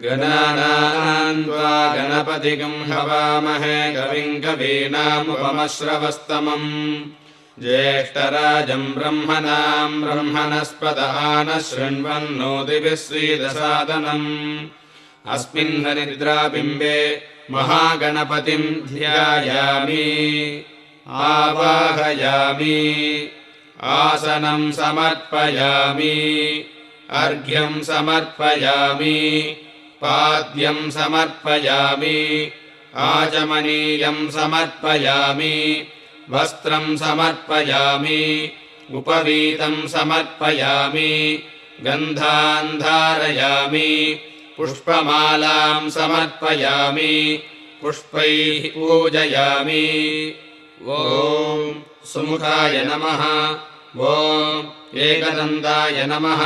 गणानां त्वा गणपतिगं हवामहे कविं कवीनामुपमश्रवस्तमम् ज्येष्ठराजं ब्रह्मणां ब्रह्मणस्पत आनः शृण्वन्नोतिभिः श्रीदसादनम् अस्मिन्निद्राबिम्बे महागणपतिं ध्यायामि आवाहयामि आसनं समर्पयामि अर्घ्यं समर्पयामि पाद्यं समर्पयामि आचमनीयं समर्पयामि वस्त्रं समर्पयामि उपवीतं समर्पयामि गन्धान् धारयामि पुष्पमालां समर्पयामि पुष्पैः पूजयामि ॐ सुमुखाय नमः ॐ एकदन्ताय नमः